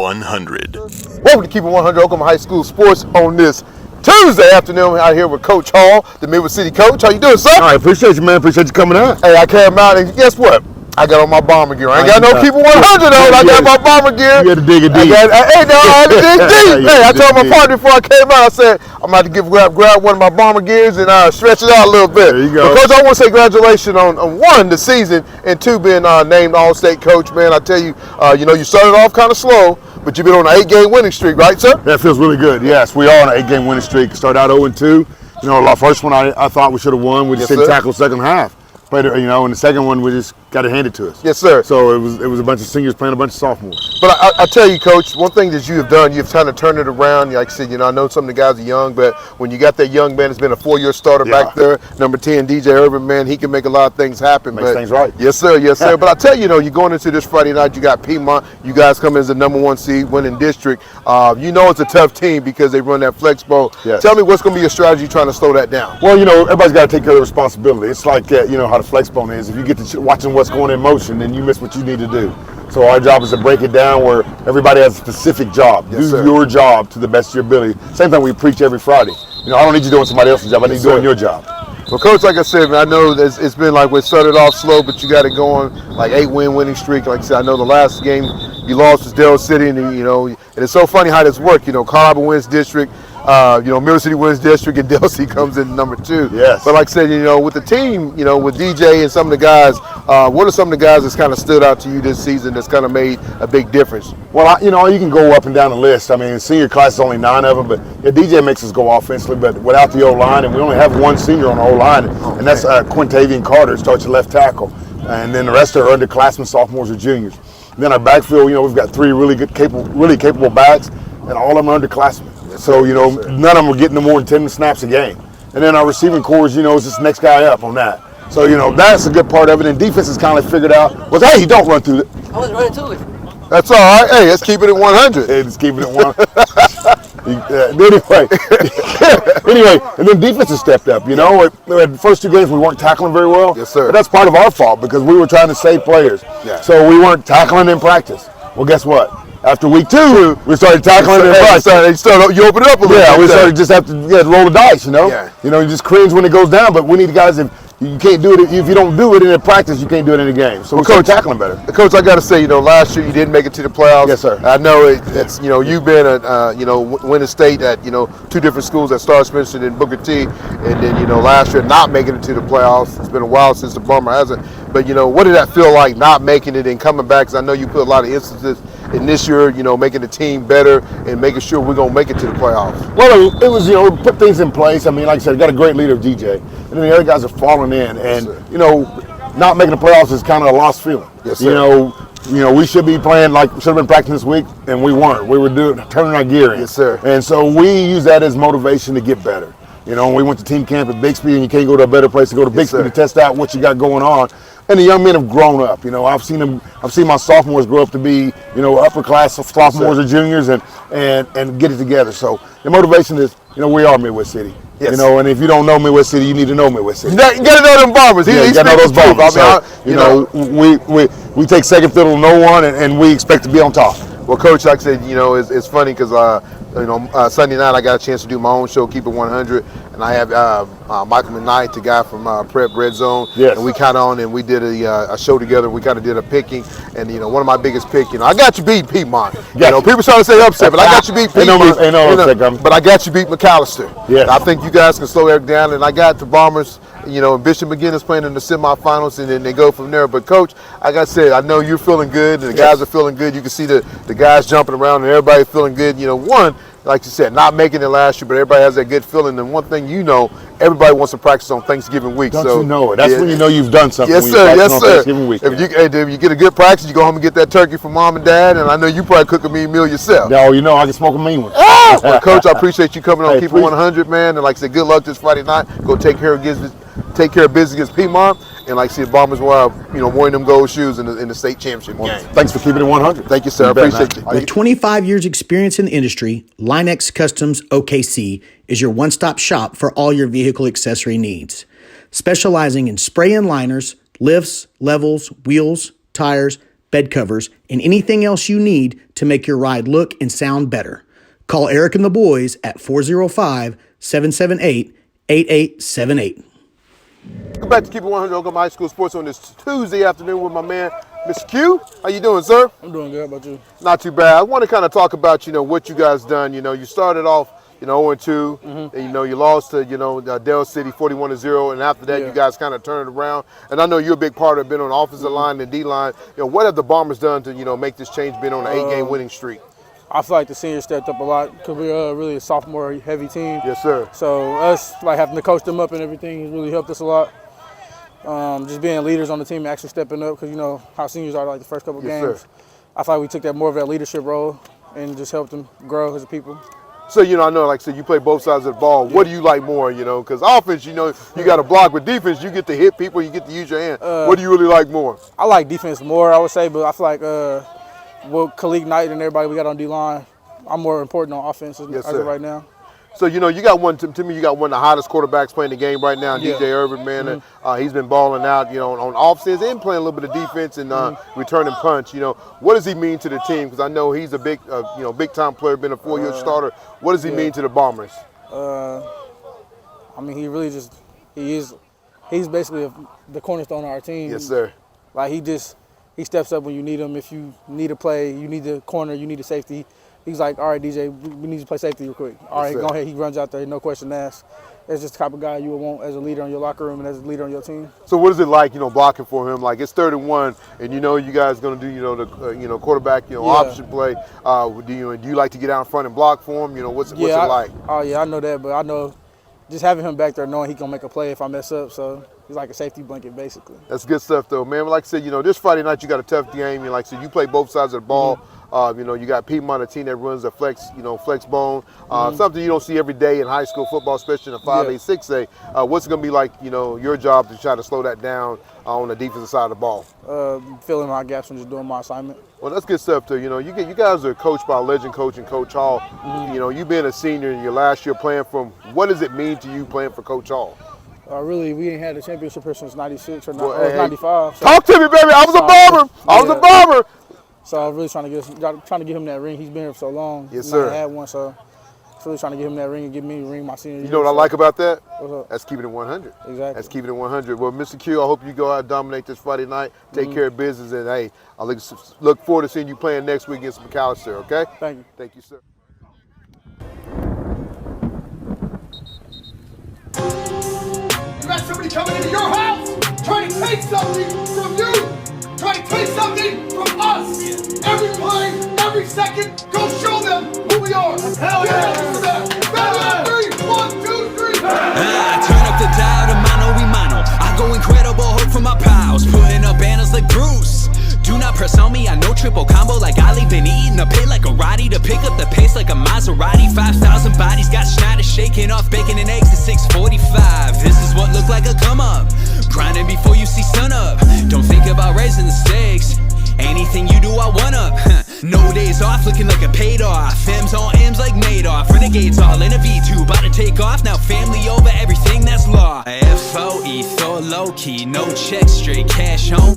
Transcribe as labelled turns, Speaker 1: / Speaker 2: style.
Speaker 1: 100.
Speaker 2: Welcome to Keep It 100 Oklahoma High School Sports on this Tuesday afternoon. We're out here with Coach Hall, the MidWest City coach. How you doing, sir?
Speaker 3: All right, appreciate you, man. Appreciate you coming out.
Speaker 2: Hey, I came out and guess what? I got on my bomber gear. I ain't got no Keep It 100 on. I got my bomber gear.
Speaker 3: You had to dig it deep.
Speaker 2: I had to dig deep. Hey, I told my partner before I came out, I said, I'm about to grab one of my bomber gears and stretch it out a little bit.
Speaker 3: There you go.
Speaker 2: But Coach, I want to say congratulations on one, the season, and two, being named All-State coach, man. I tell you, you started off kind of slow, but you've been on an 8-game winning streak, right, sir?
Speaker 3: That feels really good. Yes, we are on an 8-game winning streak. Started out 0-2. Our first one I thought we should have won. We just didn't tackle the second half. But and the second one we just got it handed to us.
Speaker 2: Yes, sir.
Speaker 3: So it was a bunch of seniors playing a bunch of sophomores.
Speaker 2: But I tell you, Coach, one thing that you have done, you've kind of turned it around. Like I said, I know some of the guys are young, but when you got that young man that's been a 4-year starter back there, number 10, DJ Urban, man, he can make a lot of things happen.
Speaker 3: Makes things right.
Speaker 2: Yes, sir. Yes, sir. But I tell you, you're going into this Friday night. You got Piedmont. You guys come as the number 1 seed, winning district. It's a tough team because they run that flex bowl.
Speaker 3: Yes.
Speaker 2: Tell me what's going to be your strategy trying to slow that down.
Speaker 3: Well, everybody's got to take care of the responsibility. It's like how the flex bone is. If you get to watching what's going in motion, then you miss what you need to do. So our job is to break it down where everybody has a specific job.
Speaker 2: Yes,
Speaker 3: do your job to the best of your ability. Same thing we preach every Friday. I don't need you doing somebody else's job. I need you doing your job.
Speaker 2: Well, Coach, like I said, man, I know it's been like we started off slow, but you got it going like 8-win winning streak. Like I said, I know the last game you lost was Darrell City, and and it's so funny how this works. Colorado wins district. Middle City wins district, and Delsey comes in number 2.
Speaker 3: Yes.
Speaker 2: But like I said, with the team, with DJ and some of the guys, what are some of the guys that's kind of stood out to you this season that's kind of made a big difference?
Speaker 3: Well, you can go up and down the list. I mean, senior class is only 9 of them, but DJ makes us go offensively, but without the O-line, and we only have one senior on the O-line, and that's Qvintaveon Carter, starts at left tackle. And then the rest are underclassmen, sophomores, or juniors. And then our backfield, we've got 3 really capable backs, and all of them are underclassmen. So, none of them are getting no more than 10 snaps a game. And then our receiving corps, is this next guy up on that. So, that's a good part of it. And defense has kind of figured out, hey, don't run through it.
Speaker 4: I was running to it.
Speaker 2: That's all right. Hey, let's keep it at 100.
Speaker 3: Hey, let's keep it at 100. Anyway, and then defense has stepped up. The first 2 games we weren't tackling very well.
Speaker 2: Yes, sir.
Speaker 3: But that's part of our fault because we were trying to save players.
Speaker 2: Yeah.
Speaker 3: So we weren't tackling in practice. Well, guess what? After week 2, we started tackling in practice.
Speaker 2: You open it up a little bit.
Speaker 3: Yeah, we started just have to roll the dice,
Speaker 2: Yeah.
Speaker 3: You just cringe when it goes down, but we need guys if you can't do it. If you don't do it in a practice, you can't do it in a game. So we start tackling better.
Speaker 2: Coach, I got to say, last year you didn't make it to the playoffs.
Speaker 3: Yes, sir.
Speaker 2: I know it's you've been winning state at 2 different schools at Star Spencer and Booker T, and then last year not making it to the playoffs. It's been a while since the Bomber hasn't. But what did that feel like not making it and coming back? Because I know you put a lot of instances in this year, making the team better and making sure we're gonna make it to the playoffs.
Speaker 3: Well, it was we put things in place. I mean, like I said, got a great leader of DJ, and then the other guys are falling in, and not making the playoffs is kind of a lost feeling.
Speaker 2: Yes, sir.
Speaker 3: We should be playing should have been practicing this week, and we weren't. We were turning our gear in.
Speaker 2: Yes, sir.
Speaker 3: And so we use that as motivation to get better. We went to team camp at Bixby, and you can't go to a better place to go to Bixby to test out what you got going on. And the young men have grown up. I've seen my sophomores grow up to be, upper class sophomores or juniors and get it together. So the motivation is, we are Midwest City.
Speaker 2: Yes.
Speaker 3: And if you don't know Midwest City, you need to know Midwest City.
Speaker 2: You got to know them Bombers.
Speaker 3: You got to know those Bombers. We take second fiddle to no one, and we expect to be on top.
Speaker 2: Well, Coach, like I said, it's funny because Sunday night I got a chance to do my own show, Keep It 100, and I have Michael McKnight, the guy from Prep Red Zone,
Speaker 3: yes.
Speaker 2: And we we did a show together. We kind of did a picking, and one of my biggest picks, I got you beat Piedmont. People trying to say upset, but I got you beat Piedmont. But I got you beat McAllister.
Speaker 3: Yes.
Speaker 2: I think you guys can slow everything down, and I got the Bombers. Bishop McGinnis playing in the semifinals, and then they go from there. But Coach, like I said, I know you're feeling good, and the guys are feeling good. You can see the guys jumping around, and everybody feeling good. One, like you said, not making it last year, but everybody has that good feeling. And one thing everybody wants to practice on Thanksgiving week.
Speaker 3: Don't you know it? That's when you know you've done something.
Speaker 2: Yes, sir. Yes, sir.
Speaker 3: Thanksgiving week,
Speaker 2: if you get a good practice, you go home and get that turkey from mom and dad, and I know you probably cook a mean meal yourself.
Speaker 3: No, I can smoke a mean one.
Speaker 2: Well, Coach, I appreciate you coming on Keep It 100, man. And like I said, good luck this Friday night. Go take care of business against Piedmont, and like I said, Bombers will wearing them gold shoes in the state championship game.
Speaker 3: Thanks for keeping it 100.
Speaker 2: Thank you, sir. I appreciate you.
Speaker 5: With 25 years experience in the industry, Linex Customs OKC is your one-stop shop for all your vehicle accessory needs. Specializing in spray-in liners, lifts, levels, wheels, tires, bed covers, and anything else you need to make your ride look and sound better. Call Eric and the boys at 405-778-8878.
Speaker 2: Welcome back to Keep It 100 Oklahoma High School Sports on this Tuesday afternoon with my man, Mr. Q. How you doing, sir?
Speaker 1: I'm doing good. How about you?
Speaker 2: Not too bad. I want to kind of talk about, what you guys done. You started off, 0-2, and, you lost to, Darrell City 41-0, and after that, you guys kind of turned it around. And I know you're a big part of it, been on the offensive line and D-line. What have the Bombers done to, make this change, been on an 8-game winning streak?
Speaker 1: I feel like the seniors stepped up a lot because we're really a sophomore-heavy team.
Speaker 2: Yes, sir.
Speaker 1: So us having to coach them up and everything has really helped us a lot. Just being leaders on the team, actually stepping up because you know how seniors are the first couple games.
Speaker 2: Sir.
Speaker 1: I feel like we took that more of that leadership role and just helped them grow as a people.
Speaker 2: So, I know, like I said, you play both sides of the ball. What do you like more, because offense, you got to block. With defense, you get to hit people, you get to use your hand. What do you really like more?
Speaker 1: I like defense more, I would say, but I feel like with Khalid Knight and everybody we got on D-line, I'm more important on offense as of right now.
Speaker 2: So, you got one, to me, you got one of the hottest quarterbacks playing the game right now, DJ Irvin, man. He's been balling out, on offense and playing a little bit of defense and returning punch. What does he mean to the team? Because I know he's a big, big-time player, been a 4-year starter. What does he mean to the Bombers?
Speaker 1: I mean, he really just, he's basically the cornerstone of our team.
Speaker 2: Yes, sir.
Speaker 1: Like, he steps up when you need him. If you need a play, you need the corner, you need a safety. He's like, all right, DJ, we need to play safety real quick. All right, go ahead. He runs out there, no question asked. It's just the type of guy you would want as a leader in your locker room and as a leader on your team.
Speaker 2: So what is it like, blocking for him? Like, it's 3rd-and-1, and you guys going to do, the quarterback, option play. Do you like to get out in front and block for him? What's it like?
Speaker 1: Oh yeah, I know that, but I know just having him back there, knowing he can make a play if I mess up. So he's like a safety blanket, basically.
Speaker 2: That's good stuff, though, man. Like I said, this Friday night you got a tough game. Like I said, you play both sides of the ball. You got Piedmont, a team that runs a flex bone. Something you don't see every day in high school football, especially in a 5A, 6A. What's it going to be like, your job to try to slow that down on the defensive side of the ball?
Speaker 1: Filling my gaps and just doing my assignment.
Speaker 2: Well, that's good stuff, too. You guys are coached by a legend coach and Coach Hall. You being a senior in your last year playing for him, what does it mean to you playing for Coach Hall?
Speaker 1: Really, we ain't had a championship here since 96 or 95. So.
Speaker 2: Talk to me, baby. I was a Bomber. I was a Bomber.
Speaker 1: So I was really trying to get him that ring. He's been here for so long.
Speaker 2: Yes, sir.
Speaker 1: I had one, so I was really trying to get him that ring and give me a ring my senior year.
Speaker 2: You know what I like about that?
Speaker 1: What's up?
Speaker 2: That's keeping it 100.
Speaker 1: Exactly.
Speaker 2: That's keeping it 100. Well, Mr. Q, I hope you go out and dominate this Friday night, take care of business, and hey, I look forward to seeing you playing next week against McAllister, okay?
Speaker 1: Thank you.
Speaker 2: Thank you, sir.
Speaker 4: You got somebody coming into your house trying to take something from you, trying to take something from us. Every play, every second, go show them who we are. Hell yeah! Three, 1, 2, 3.
Speaker 6: Turn up the dial to mano y mano. I go incredible hope for my pals, putting up banners like Bruce. Do not press on me, I know triple combo like Ali. Been eating the pay like a Roddy to pick up the pace like a Maserati. 5,000 bodies got Schneider shaking off bacon and eggs at 6:45. This is what looked like a come up. Grinding before you see sun up. Don't think about raising the stakes. Anything you do, I one up. No days off, looking like a paid off. M's on M's like Madoff. Renegades all in a V2, about to take off. Now family over everything that's law. FOE, throw low key, no check, straight cash home.